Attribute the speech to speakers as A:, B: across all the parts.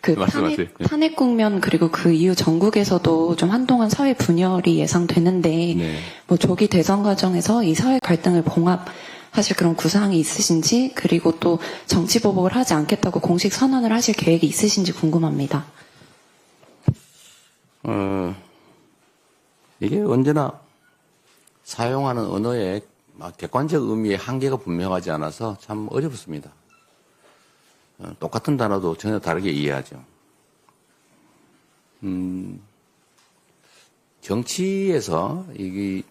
A: 그
B: 말씀하세요.
A: 탄핵 국면 그리고 그 이후 전국에서도 좀 한동안 사회 분열이 예상되는데
B: 네.
A: 뭐 조기 대선 과정에서 이 사회 갈등을 봉합하실 그런 구상이 있으신지 그리고 또 정치 보복을 하지 않겠다고 공식 선언을 하실 계획이 있으신지 궁금합니다.
B: 이게 언제나 사용하는 언어의 객관적 의미의 한계가 분명하지 않아서 참 어렵습니다. 똑같은 단어도 전혀 다르게 이해하죠. 정치에서 이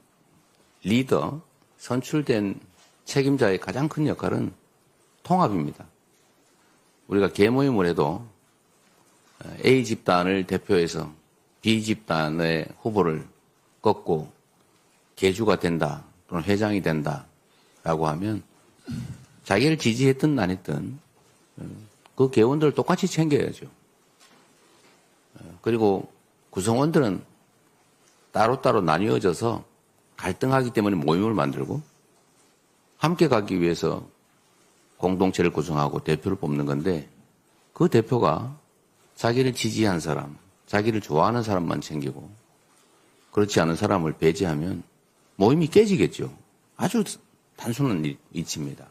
B: 리더, 선출된 책임자의 가장 큰 역할은 통합입니다. 우리가 계모임을 해도 A 집단을 대표해서 B 집단의 후보를 꺾고 계주가 된다 또는 회장이 된다라고 하면 자기를 지지했든 안 했든 그 계원들을 똑같이 챙겨야죠. 그리고 구성원들은 따로따로 나뉘어져서 갈등하기 때문에 모임을 만들고 함께 가기 위해서 공동체를 구성하고 대표를 뽑는 건데 그 대표가 자기를 지지한 사람, 자기를 좋아하는 사람만 챙기고 그렇지 않은 사람을 배제하면 모임이 깨지겠죠. 아주 단순한 이치입니다.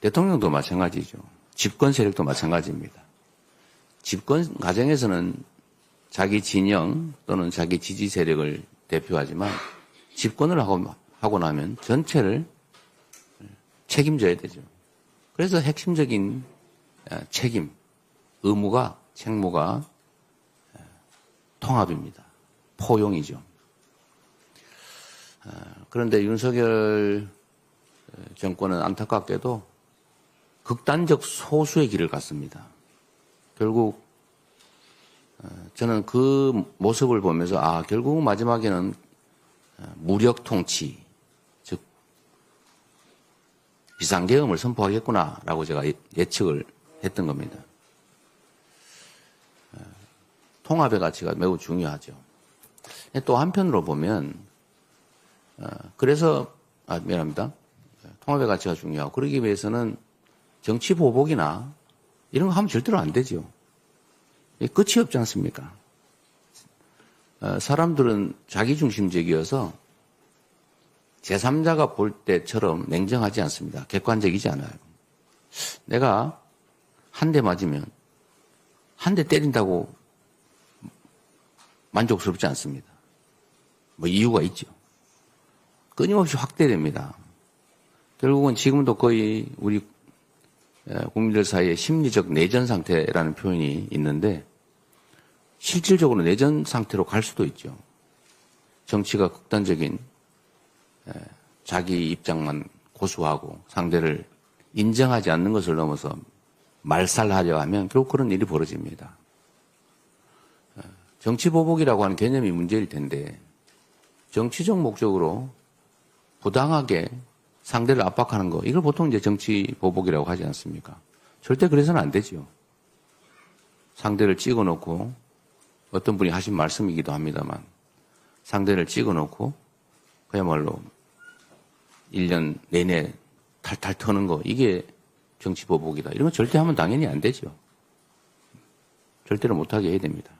B: 대통령도 마찬가지죠. 집권 세력도 마찬가지입니다. 집권 과정에서는 자기 진영 또는 자기 지지 세력을 대표하지만 집권을 하고 나면 전체를 책임져야 되죠. 그래서 핵심적인 책임, 의무가, 책무가 통합입니다. 포용이죠. 그런데 윤석열 정권은 안타깝게도 극단적 소수의 길을 갔습니다. 결국 저는 그 모습을 보면서 결국 마지막에는 무력 통치, 즉 비상계엄을 선포하겠구나라고 제가 예측을 했던 겁니다. 통합의 가치가 매우 중요하죠. 또 한편으로 보면 그래서 미안합니다. 통합의 가치가 중요하고 그러기 위해서는 정치 보복이나 이런 거 하면 절대로 안 되죠. 끝이 없지 않습니까? 사람들은 자기중심적이어서 제3자가 볼 때처럼 냉정하지 않습니다. 객관적이지 않아요. 내가 한 대 맞으면 한 대 때린다고 만족스럽지 않습니다. 뭐 이유가 있죠. 끊임없이 확대됩니다. 결국은 지금도 거의 우리 국민들 사이에 심리적 내전 상태라는 표현이 있는데 실질적으로 내전 상태로 갈 수도 있죠. 정치가 극단적인 자기 입장만 고수하고 상대를 인정하지 않는 것을 넘어서 말살하려 하면 결국 그런 일이 벌어집니다. 정치 보복이라고 하는 개념이 문제일 텐데 정치적 목적으로 부당하게 상대를 압박하는 거 이걸 보통 이제 정치 보복이라고 하지 않습니까? 절대 그래서는 안 되죠. 상대를 찍어놓고 어떤 분이 하신 말씀이기도 합니다만 상대를 찍어놓고 그야말로 1년 내내 탈탈 터는 거 이게 정치 보복이다. 이런 건 절대 하면 당연히 안 되죠. 절대로 못하게 해야 됩니다.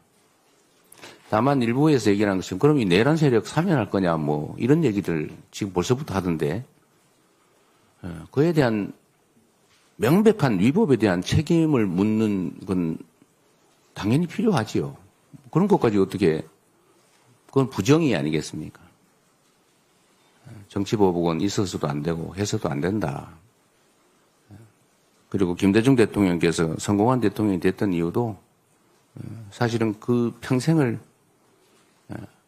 B: 다만 일부에서 얘기하는 것은 그럼 이 내란 세력 사면할 거냐 뭐 이런 얘기들 지금 벌써부터 하던데 그에 대한 명백한 위법에 대한 책임을 묻는 건 당연히 필요하지요. 그런 것까지 어떻게 그건 부정이 아니겠습니까? 정치보복은 있어서도 안 되고 해서도 안 된다. 그리고 김대중 대통령께서 성공한 대통령이 됐던 이유도 사실은 그 평생을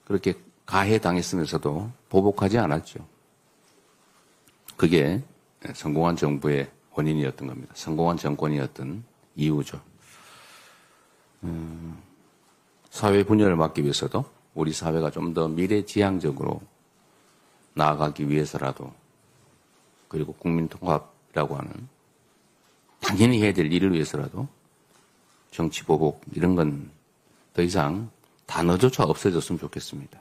B: 그렇게 가해당했으면서도 보복하지 않았죠. 그게 성공한 정부의 원인이었던 겁니다. 성공한 정권이었던 이유죠. 사회 분열을 막기 위해서도 우리 사회가 좀 더 미래지향적으로 나아가기 위해서라도 그리고 국민통합이라고 하는 당연히 해야 될 일을 위해서라도 정치보복 이런 건 더 이상 단어조차 없어졌으면 좋겠습니다.